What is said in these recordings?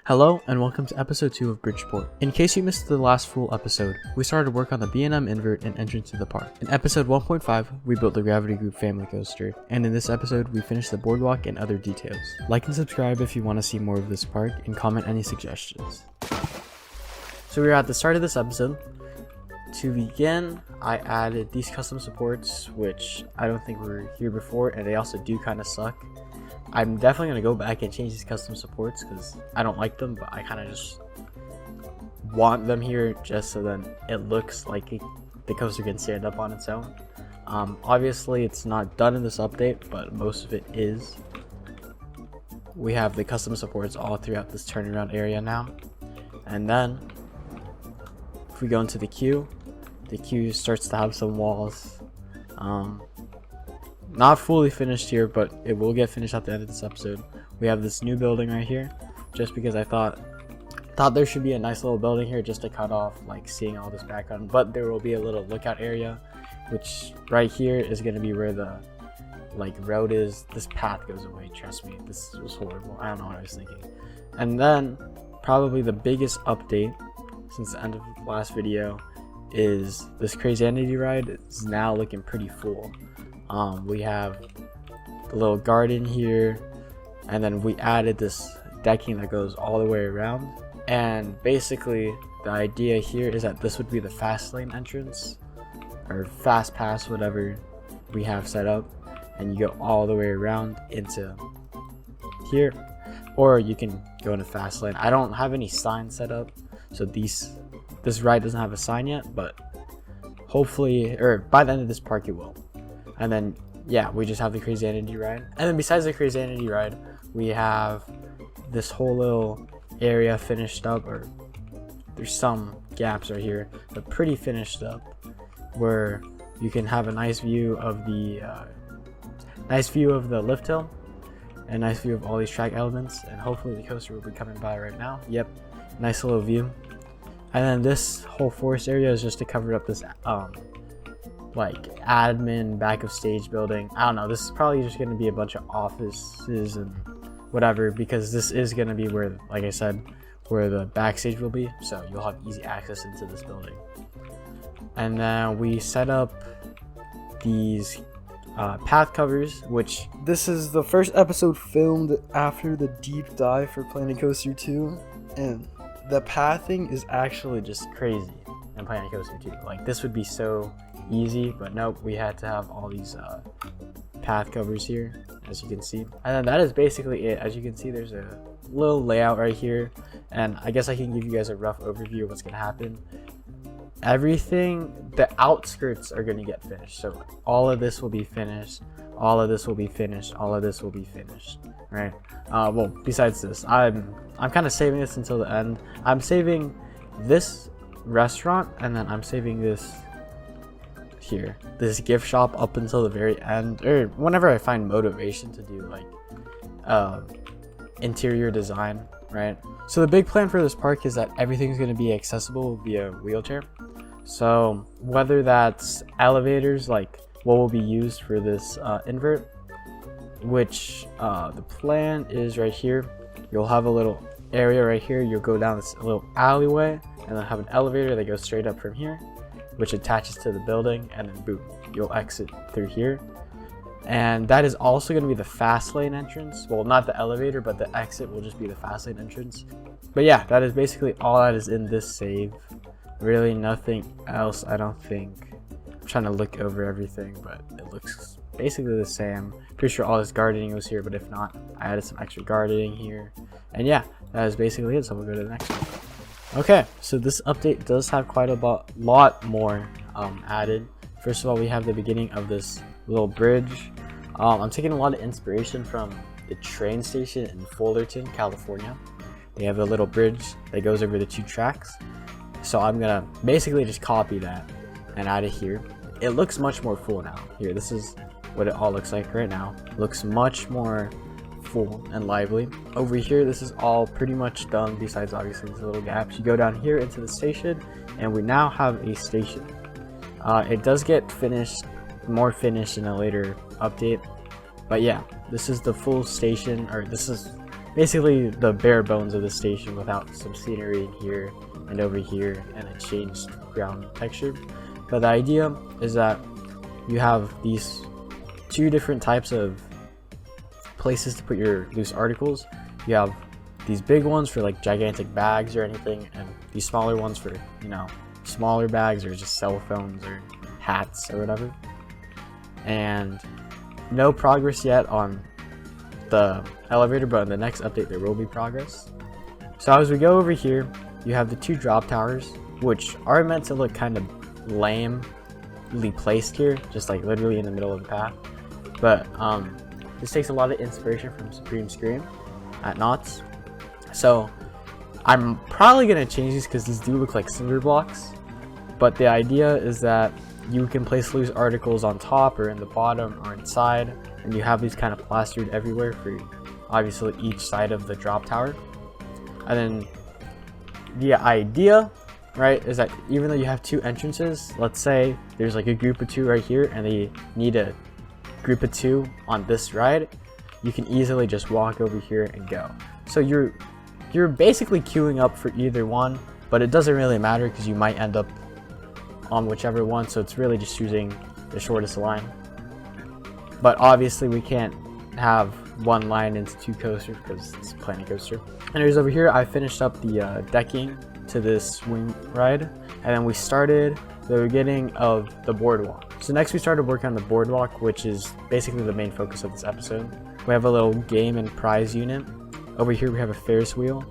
Hello and welcome to episode 2 of Bridgeport. In case you missed the last full episode, we started work on the B&M invert and entrance to the park. In episode 1.5, we built the Gravity Group family coaster, and in this episode, we finished the boardwalk and other details. Like and subscribe if you want to see more of this park, and comment any suggestions. So we are at the start of this episode. To begin, I added these custom supports, which I don't think were here before, and they also do kind of suck. I'm definitely going to go back and change these custom supports because I don't like them, but I kind of just want them here just so then it looks like the coaster can stand up on its own. Obviously, it's not done in this update, but most of it is. We have the custom supports all throughout this turnaround area now. And then, if we go into the queue starts to have some walls. Not fully finished here, but it will get finished at the end of this episode. We have this new building right here, just because I thought there should be a nice little building here just to cut off like seeing all this background. But there will be a little lookout area, which right here is going to be where the road is. This path goes away, trust me, this was horrible. I don't know what I was thinking. And then probably the biggest update since the end of the last video is this Crazy ride is now looking pretty full. We have the little garden here, and then we added this decking that goes all the way around. And basically the idea here is that this would be the fast lane entrance, or fast pass, whatever we have set up, and you go all the way around into here, or you can go into fast lane. I don't have any signs set up, so this ride doesn't have a sign yet, but hopefully, or by the end of this park it will. And then, yeah, we just have the Crazy ride. And then besides the Crazy ride, we have this whole little area finished up, or there's some gaps right here, but pretty finished up, where you can have a nice view of the lift hill, and a nice view of all these track elements, and hopefully the coaster will be coming by right now. Yep, nice little view. And then this whole forest area is just to cover up this admin back of stage building. I don't know, this is probably just going to be a bunch of offices and whatever, because this is going to be where, like I said, where the backstage will be, so you'll have easy access into this building. And then we set up these path covers, which this is the first episode filmed after the deep dive for Planet Coaster 2, and the pathing is actually just crazy in Planet Coaster 2. Like, this would be so easy, but nope, we had to have all these path covers here, as you can see. And then that is basically it. As you can see, there's a little layout right here, and I guess I can give you guys a rough overview of what's going to happen. Everything, the outskirts are going to get finished, so all of this will be finished, all of this will be finished, all of this will be finished, right? Well, besides this, I'm kind of saving this until the end. I'm saving this restaurant, and then I'm saving this here, this gift shop, up until the very end, or whenever I find motivation to do interior design, right? So the big plan for this park is that everything's going to be accessible via wheelchair. So whether that's elevators, like what will be used for this invert, which the plan is right here. You'll have a little area right here. You'll go down this little alleyway, and then have an elevator that goes straight up from here, which attaches to the building, and then boom, you'll exit through here. And that is also going to be the fast lane entrance. Well, not the elevator, but the exit will just be the fast lane entrance. But yeah, that is basically all that is in this save. Really nothing else, I don't think. I'm trying to look over everything, but it looks basically the same. Pretty sure all this gardening was here, but if not, I added some extra gardening here. And yeah, that is basically it, so we'll go to the next one. Okay, so this update does have quite a lot more added. First of all, we have the beginning of this little bridge. I'm taking a lot of inspiration from the train station in Fullerton, California. They have a little bridge that goes over the two tracks. So I'm gonna basically just copy that and add it here. It looks much more full now. Here, this is what it all looks like right now. It looks much more full and lively. Over here, this is all pretty much done, besides obviously these little gaps. You go down here into the station, and we now have a station. It does get more finished in a later update, but yeah, this is the full station, or this is basically the bare bones of the station without some scenery in here and over here and a changed ground texture. But the idea is that you have these two different types of places to put your loose articles. You have these big ones for like gigantic bags or anything, and these smaller ones for, you know, smaller bags or just cell phones or hats or whatever. And no progress yet on the elevator, but in the next update there will be progress. So as we go over here, you have the two drop towers, which are meant to look kind of lamely placed here, just like literally in the middle of the path. But this takes a lot of inspiration from Supreme Scream at Knott's. So I'm probably going to change these because these do look like cinder blocks. But the idea is that you can place loose articles on top or in the bottom or inside, and you have these kind of plastered everywhere for obviously each side of the drop tower. And then the idea, right, is that even though you have two entrances, let's say there's like a group of two right here and they need a group of two on this ride, you can easily just walk over here and go. So you're basically queuing up for either one, but it doesn't really matter because you might end up on whichever one, so it's really just choosing the shortest line. But obviously we can't have one line into two coasters because it's a Planet Coaster. Anyways, over here I finished up the decking to this swing ride, and then we started the beginning of the boardwalk. So next we started working on the boardwalk, which is basically the main focus of this episode. We have a little game and prize unit. Over here we have a Ferris wheel,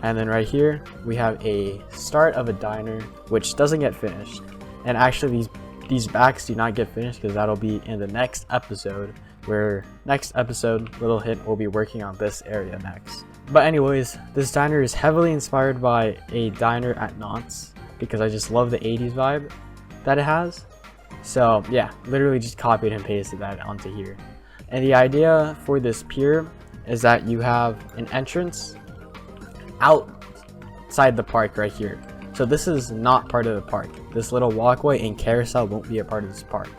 and then right here we have a start of a diner, which doesn't get finished. And actually these backs do not get finished because that'll be in the next episode, where next episode, little hint, we'll be working on this area next. But anyways, this diner is heavily inspired by a diner at Knott's because I just love the 80s vibe that it has. So yeah, literally just copied and pasted that onto here. And the idea for this pier is that you have an entrance outside the park right here. So this is not part of the park. This little walkway and carousel won't be a part of this park.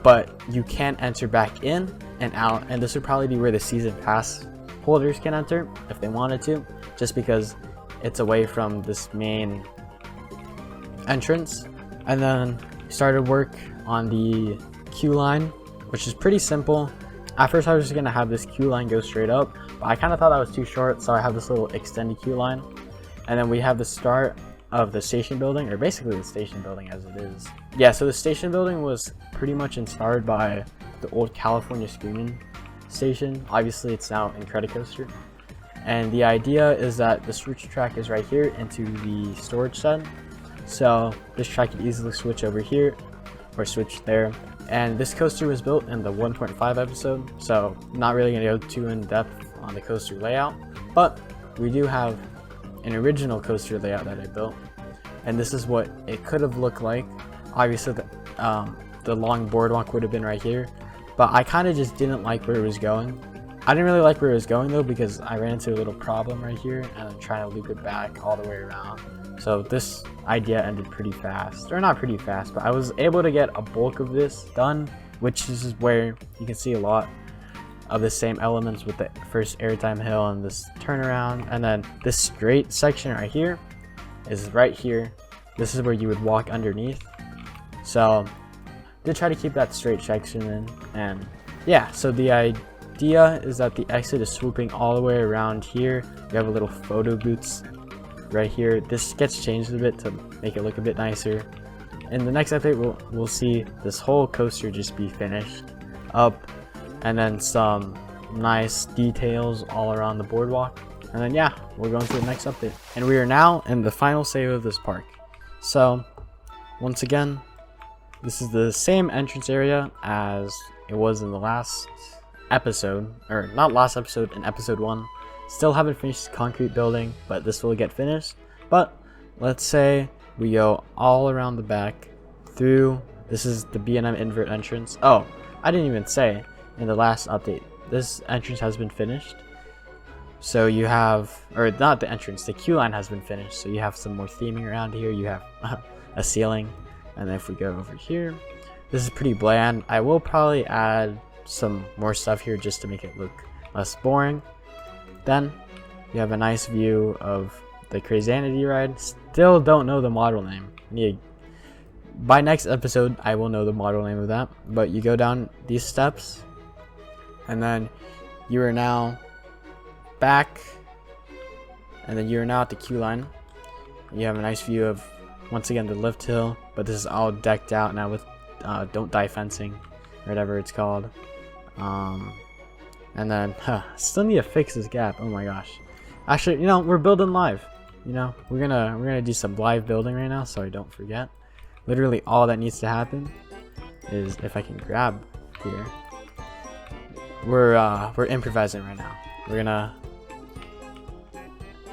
But you can enter back in and out, and this would probably be where the season pass holders can enter if they wanted to, just because it's away from this main entrance. And then started work on the queue line, which is pretty simple. At first I was just gonna have this queue line go straight up, but I kind of thought that was too short, so I have this little extended queue line. And then we have the start of the station building, or basically the station building as it is. Yeah, so the station building was pretty much inspired by the old California Screaming station. Obviously it's now in Credit Coaster. And the idea is that the switch track is right here into the storage shed. So this track can easily switch over here or switch there. And this coaster was built in the 1.5 episode, so not really gonna go too in depth on the coaster layout, but we do have an original coaster layout that I built, and this is what it could have looked like. Obviously the long boardwalk would have been right here, but I kind of just didn't like where it was going. I didn't really like where it was going though, because I ran into a little problem right here and I'm trying to loop it back all the way around. So this idea ended pretty fast, or not pretty fast, but I was able to get a bulk of this done, which is where you can see a lot of the same elements with the first airtime hill and this turnaround. And then this straight section right here is right here. This is where you would walk underneath. So did try to keep that straight section in. And yeah, so the idea is that the exit is swooping all the way around here. You have a little photo booths right here. This gets changed a bit to make it look a bit nicer. In the next update we'll see this whole coaster just be finished up, and then some nice details all around the boardwalk. And then yeah, we're going to the next update, and we are now in the final save of this park. So once again, this is the same entrance area as it was in the last episode, or not last episode, in episode 1. Still haven't finished the concrete building, but this will get finished. But let's say we go all around the back through. This is the B&M invert entrance. Oh, I didn't even say in the last update, this entrance has been finished. So you have, or not the entrance, the queue line has been finished. So you have some more theming around here. You have a ceiling. And then if we go over here, this is pretty bland. I will probably add some more stuff here just to make it look less boring. Then you have a nice view of the Crazanity ride. Still don't know the model name. By next episode, I will know the model name of that. But you go down these steps, and then you are now back, and then you're now at the queue line. You have a nice view of, once again, the lift hill, but this is all decked out now with don't die fencing, or whatever it's called. And then still need to fix this gap. Oh my gosh. Actually, we're building live. We're gonna do some live building right now, so I don't forget. Literally all that needs to happen is, if I can grab here, we're improvising right now. We're gonna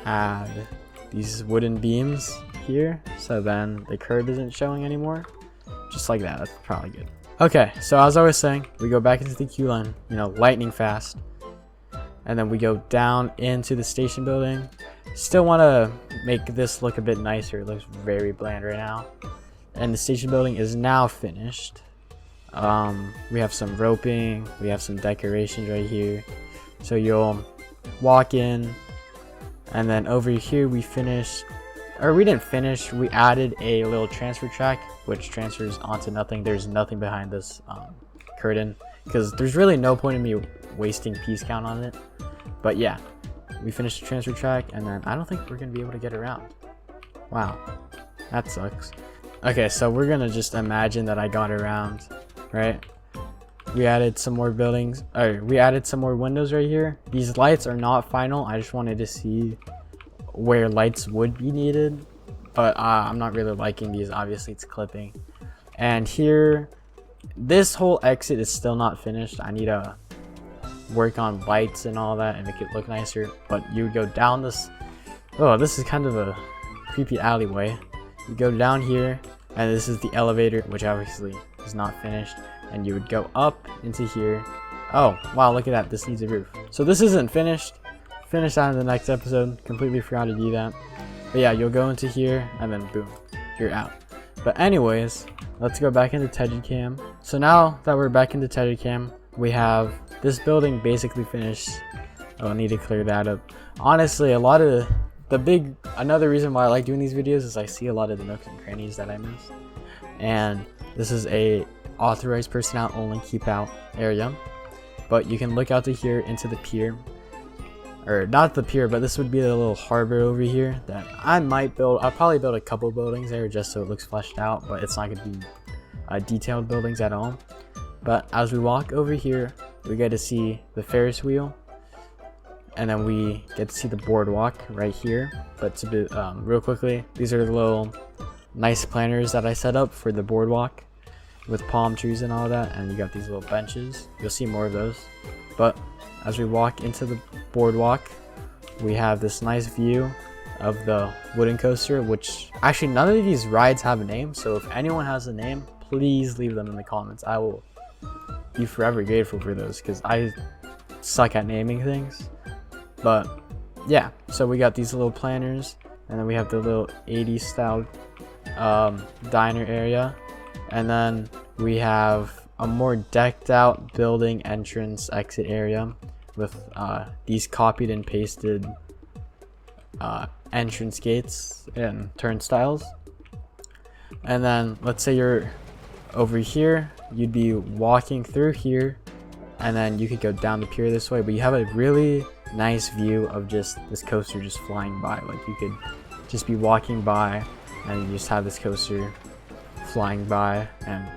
add these wooden beams here, so then the curb isn't showing anymore. Just like that. That's probably good. Okay, so as I was saying, we go back into the queue line, lightning fast, and then we go down into the station building. Still want to make this look a bit nicer. It looks very bland right now. And the station building is now finished. We have some roping, we have some decorations right here. So you'll walk in, and then over here we finished, or we didn't finish, we added a little transfer track which transfers onto nothing. There's nothing behind this curtain, because there's really no point in me wasting piece count on it. But yeah, we finished the transfer track, and then I don't think we're gonna be able to get around. Wow, that sucks. Okay, so we're gonna just imagine that I got around, right? We added some more buildings, or we added some more windows right here. These lights are not final. I just wanted to see where lights would be needed, but I'm not really liking these. Obviously it's clipping. And here, this whole exit is still not finished. I need to work on lights and all that and make it look nicer. But you go down this, this is kind of a creepy alleyway. You go down here, and this is the elevator, which obviously is not finished, and you would go up into here. Oh wow, look at that, this needs a roof. So this isn't finished. Finish that in the next episode. Completely forgot to do that. But yeah, you'll go into here, and then boom, you're out. But anyways, let's go back into Teddycam. So now that we're back into Teddycam, we have this building basically finished. Oh, I need to clear that up. Honestly, a lot of another reason why I like doing these videos is I see a lot of the nooks and crannies that I miss. And this is a authorized personnel only keep out area. But you can look out to here into the pier. Or not the pier, but this would be the little harbor over here that I might build. I'll probably build a couple buildings there just so it looks fleshed out, but it's not going to be detailed buildings at all. But as we walk over here, we get to see the Ferris wheel, and then we get to see the boardwalk right here. But to be, real quickly, these are the little nice planters that I set up for the boardwalk with palm trees and all that, and you got these little benches. You'll see more of those. But as we walk into the boardwalk, we have this nice view of the wooden coaster, which actually none of these rides have a name. So if anyone has a name, please leave them in the comments. I will be forever grateful for those, because I suck at naming things. But yeah, so we got these little planters, and then we have the little 80s style diner area, and then we have a more decked out building entrance exit area with these copied and pasted entrance gates and turnstiles. And then let's say you're over here, you'd be walking through here, and then you could go down the pier this way, but you have a really nice view of just this coaster just flying by. Like you could just be walking by and you just have this coaster flying by. And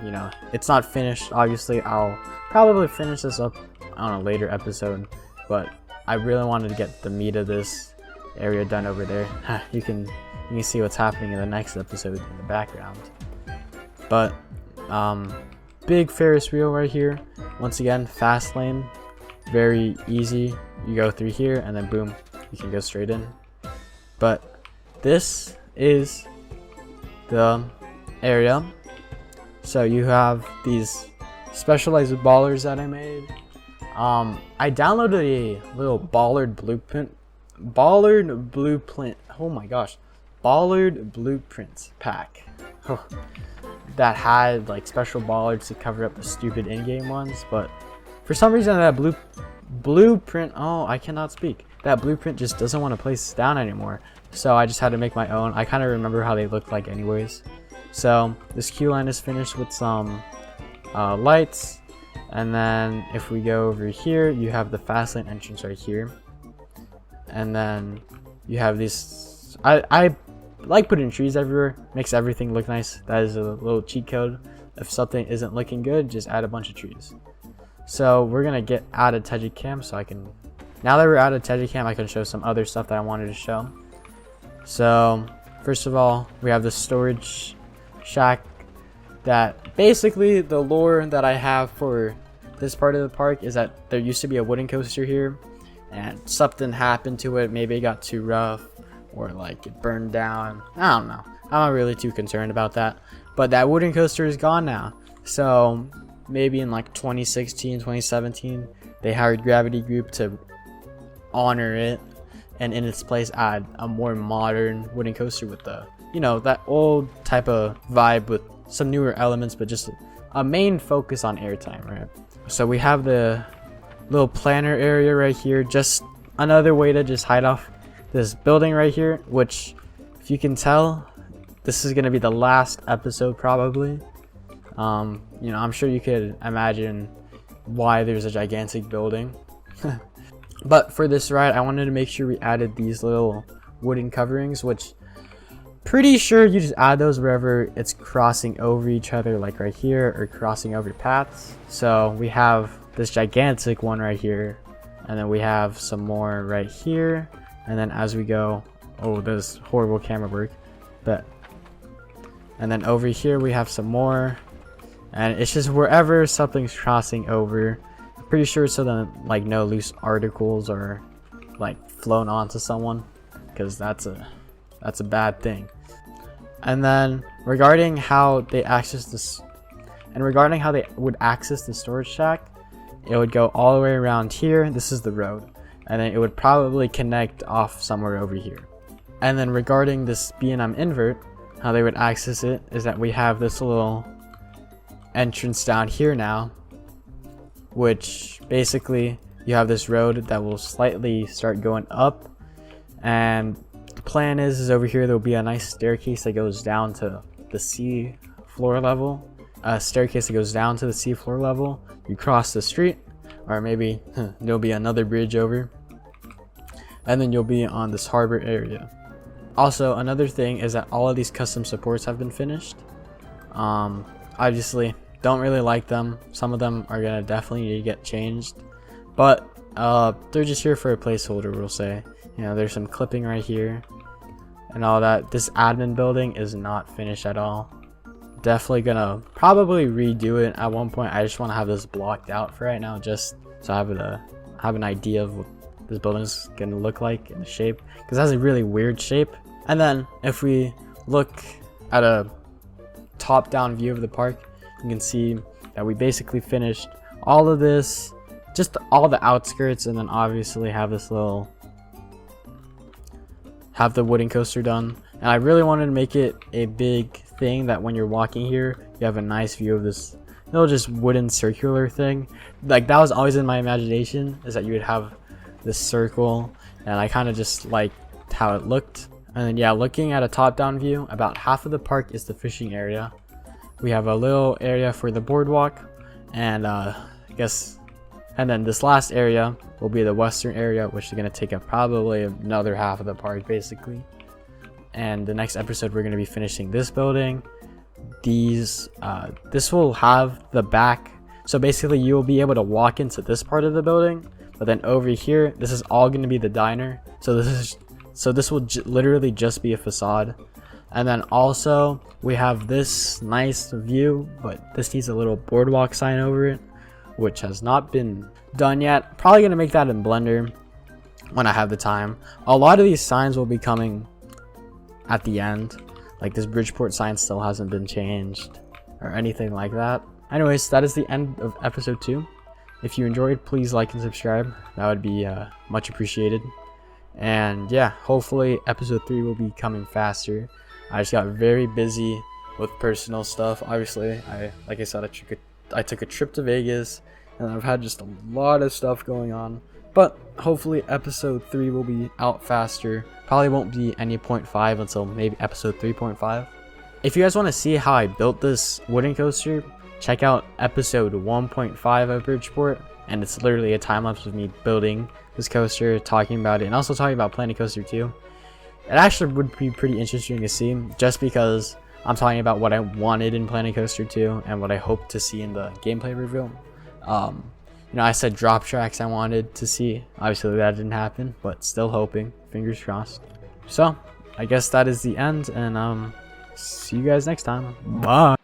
it's not finished, obviously. I'll probably finish this up on a later episode, but I really wanted to get the meat of this area done over there. You can see what's happening in the next episode in the background. But big Ferris wheel right here. Once again, fast lane, very easy. You go through here and then boom, you can go straight in. But this is the area. So you have these specialized ballers that I made. I downloaded a little Ballard blueprint. Oh my gosh, Ballard blueprints pack. That had like special bollards to cover up the stupid in-game ones, but for some reason that blueprint, oh, I cannot speak. That blueprint just doesn't want to place down anymore. So I just had to make my own. I kind of remember how they looked like anyways. So this queue line is finished with some lights. And then if we go over here, you have the fast lane entrance right here. And then you have these, I like putting trees everywhere, makes everything look nice. That is a little cheat code. If something isn't looking good, just add a bunch of trees. So we're gonna get out of Tejicam so I can, now that we're out of Tejicam, I can show some other stuff that I wanted to show. So first of all, we have the storage shack that basically the lore that I have for this part of the park is that there used to be a wooden coaster here and something happened to it. Maybe it got too rough or like it burned down. I don't know. I'm not really too concerned about that. But that wooden coaster is gone now. So maybe in like 2016, 2017, they hired Gravity Group to honor it and in its place add a more modern wooden coaster with the, you know, that old type of vibe with some newer elements, but just a main focus on airtime, right? So we have the little planner area right here, just another way to just hide off this building right here, which if you can tell, this is going to be the last episode probably. You know, I'm sure you could imagine why there's a gigantic building. But for this ride, I wanted to make sure we added these little wooden coverings, which pretty sure you just add those wherever it's crossing over each other, like right here, or crossing over paths. So we have this gigantic one right here, and then we have some more right here, and then as we go, oh, there's horrible camera work, but and then over here we have some more, and it's just wherever something's crossing over. I'm pretty sure so that like no loose articles are like flown onto someone, because that's a bad thing. And then regarding how they access this, and regarding how they would access the storage shack, it would go all the way around here. This is the road, and then it would probably connect off somewhere over here. And then regarding this B&M invert, how they would access it is that we have this little entrance down here now, which basically you have this road that will slightly start going up, and the plan is over here there'll be a nice staircase that goes down to the sea floor level. A staircase that goes down to the sea floor level. You cross the street, or maybe there'll be another bridge over, and then you'll be on this harbor area. Also, another thing is that all of these custom supports have been finished. Obviously, don't really like them. Some of them are gonna definitely need to get changed, but they're just here for a placeholder, we'll say. You know, there's some clipping right here and all that. This admin building is not finished at all. Definitely gonna probably redo it at one point. I just want to have this blocked out for right now, just so I have an idea of what this building is gonna look like in the shape, because it has a really weird shape. And then if we look at a top-down view of the park, you can see that we basically finished all of this, just all the outskirts, and then obviously have this little, have the wooden coaster done. And I really wanted to make it a big thing that when you're walking here, you have a nice view of this little just wooden circular thing. Like, that was always in my imagination, is that you would have this circle, and I kind of just liked how it looked. And then yeah, looking at a top-down view, about half of the park is the fishing area. We have a little area for the boardwalk, and and then this last area will be the western area, which is going to take up probably another half of the park basically. And the next episode we're going to be finishing this building. This will have the back, so basically you will be able to walk into this part of the building, but then over here this is all going to be the diner. So this will literally just be a facade. And then also we have this nice view, but this needs a little boardwalk sign over it, which has not been done yet. Probably going to make that in Blender when I have the time. A lot of these signs will be coming at the end, like this Bridgeport sign still hasn't been changed or anything like that. Anyways, that is the end of episode 2. If you enjoyed, please like and subscribe. That would be much appreciated. And yeah, hopefully episode 3 will be coming faster. I just got very busy with personal stuff. Obviously, like I said, I took a trip to Vegas, and I've had just a lot of stuff going on. But hopefully episode 3 will be out faster. Probably won't be any 0.5 until maybe episode 3.5. If you guys want to see how I built this wooden coaster, check out episode 1.5 of Bridgeport, and it's literally a time lapse of me building this coaster, talking about it, and also talking about Planet Coaster 2. It actually would be pretty interesting to see, just because I'm talking about what I wanted in Planet Coaster 2 and what I hope to see in the gameplay reveal. You know, I said drop tracks I wanted to see. Obviously that didn't happen, but still hoping. Fingers crossed. So, I guess that is the end, and see you guys next time. Bye!